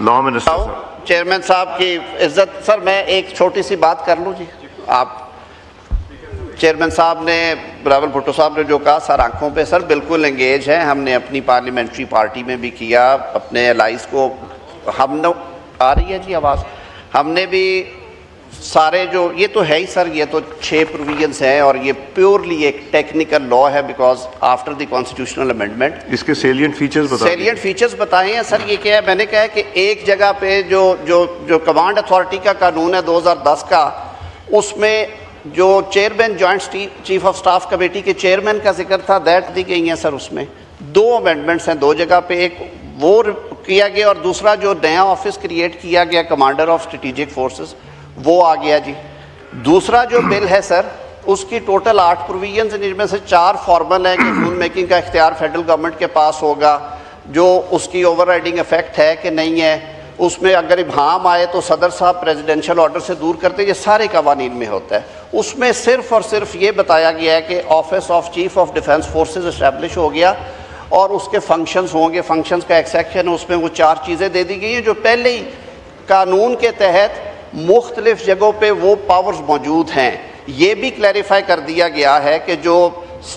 Law minister chairman साहब की इज्जत। सर मैं एक छोटी सी बात कर लूँ जी। आप चेयरमैन साहब ने, बिलावल भुट्टो साहब ने जो कहा सर आंखों पे सर बिल्कुल एंगेज हैं। हमने अपनी पार्लियामेंट्री पार्टी में भी किया, अपने एलाइज को हमने, आ रही है जी आवाज़, हमने भी सारे जो, ये तो है ही सर, ये तो 6 प्रोविजंस हैं और ये प्योरली एक टेक्निकल लॉ है because after the constitutional amendment. इसके सेलिएंट फीचर्स बताएं। सेलिएंट फीचर्स बताए हैं सर। ये क्या है, मैंने कहा है कि एक जगह पे जो कमांड अथॉरिटी का कानून है 2010 का, उसमें जो chairman joint chief of staff committee के चेयरमैन का जिक्र था, दैट दी गई है सर। उसमें 2 अमेंडमेंट्स हैं 2 जगह पे, एक वो किया गया और दूसरा जो नया ऑफिस क्रिएट किया गया कमांडर ऑफ स्ट्रेटेजिक फोर्सेस, वो आ गया जी। दूसरा जो बिल है सर, उसकी टोटल 8 प्रोविजंस हैं, जिनमें से 4 फॉर्मल हैं कि रूल मेकिंग का इख्तियार फेडरल गवर्नमेंट के पास होगा, जो उसकी ओवरराइडिंग इफेक्ट है कि नहीं है, उसमें अगर इब्हाम आए तो सदर साहब प्रेसिडेंशियल ऑर्डर से दूर करते, ये सारे कवानीन में होता है। उसमें सिर्फ और सिर्फ ये बताया गया है कि office of chief of defence forces establish हो गया और उसके फंक्शंस होंगे, फंक्शंस का एक सेक्शन है, उसमें वो 4 चीज़ें दे दी गई हैं जो पहले ही कानून के तहत मुख्तलिफ जगहों पे वो पावर्स मौजूद हैं। ये भी क्लैरिफाई कर दिया गया है कि जो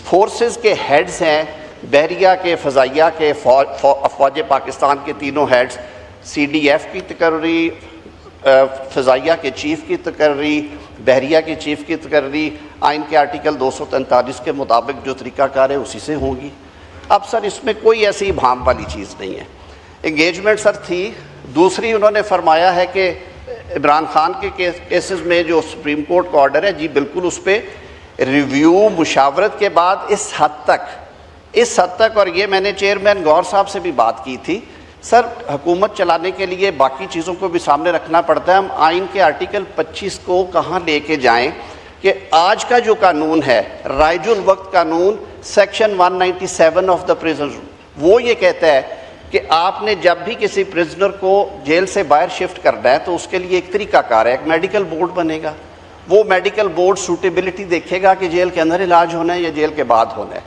फोर्सेस के हेड्स हैं, बहरिया के, फ़ज़ाइया के, फ़ौज पाकिस्तान के तीनों हेड्स, CDF की तकर्री, फ़ज़ाइया के चीफ़ की तकर्री, बहरिया के चीफ़ की तकर्री आइन के आर्टिकल 243 के मुताबिक जो तरीक़ाकार है उसी से होंगी। अब सर इसमें कोई ऐसी भाम वाली चीज़ नहीं है। एंगेजमेंट सर थी। दूसरी उन्होंने फरमाया है कि इमरान खान के केसेस में जो सुप्रीम कोर्ट का ऑर्डर है जी, बिल्कुल उस पर रिव्यू मुशावरत के बाद इस हद तक, और ये मैंने चेयरमैन गौहर साहब से भी बात की थी सर, हुकूमत चलाने के लिए बाकी चीज़ों को भी सामने रखना पड़ता है। हम आइन के आर्टिकल 25 को कहाँ लेके जाएं कि आज का जो कानून है, राइजुल वक्त कानून, सेक्शन 197 ऑफ द प्रिजन, वो ये कहता है कि आपने जब भी किसी प्रिजनर को जेल से बाहर शिफ्ट करना है तो उसके लिए एक तरीकाकार है, एक मेडिकल बोर्ड बनेगा। वो मेडिकल बोर्ड सूटेबिलिटी देखेगा कि जेल के अंदर इलाज होना है या जेल के बाद होना है।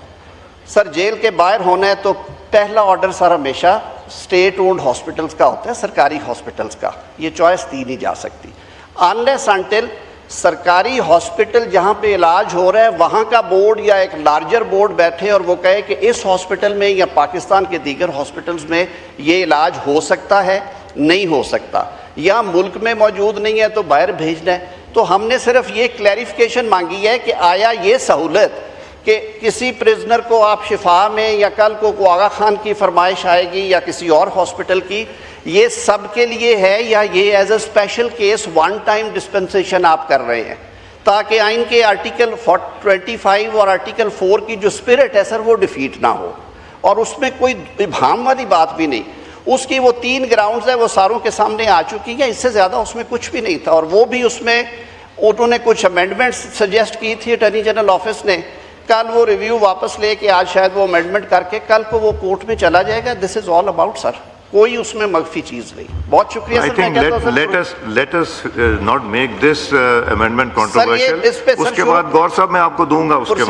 सर जेल के बाहर होना है तो पहला ऑर्डर सर हमेशा स्टेट ओन्ड हॉस्पिटल्स का होता है, सरकारी हॉस्पिटल्स का। ये चॉइस दी नहीं जा सकती अनलेस अनटिल सरकारी हॉस्पिटल जहाँ पे इलाज हो रहा है वहाँ का बोर्ड या एक लार्जर बोर्ड बैठे और वो कहे कि इस हॉस्पिटल में या पाकिस्तान के दीगर हॉस्पिटल्स में ये इलाज हो सकता है, नहीं हो सकता, या मुल्क में मौजूद नहीं है तो बाहर भेजना है। तो हमने सिर्फ ये क्लैरिफिकेशन मांगी है कि आया ये सहूलत कि किसी प्रिजनर को आप शिफा में या कल को आगा खान की फरमाइश आएगी या किसी और हॉस्पिटल की, ये सब के लिए है या ये as a special case 1 time dispensation आप कर रहे हैं, ताकि आइन के आर्टिकल 25 और आर्टिकल 4 की जो स्पिरिट है सर वो डिफीट ना हो। और उसमें कोई इब्हाम वाली बात भी नहीं। उसकी वो 3 ग्राउंड्स है वो सारों के सामने आ चुकी हैं, इससे ज़्यादा उसमें कुछ भी नहीं था। और वो भी उसमें उन्होंने कुछ अमेंडमेंट्स सजेस्ट की थी अटॉर्नी जनरल ऑफिस ने, कल वो रिव्यू वापस लेके आज शायद वो अमेंडमेंट करके कल को वो कोर्ट में चला जाएगा। This is all about sir, कोई उसमें मख्फी चीज नहीं। बहुत शुक्रिया sir. I think let us not make this amendment controversial। उसके बाद गौर साहब मैं आपको दूंगा उसके बाद।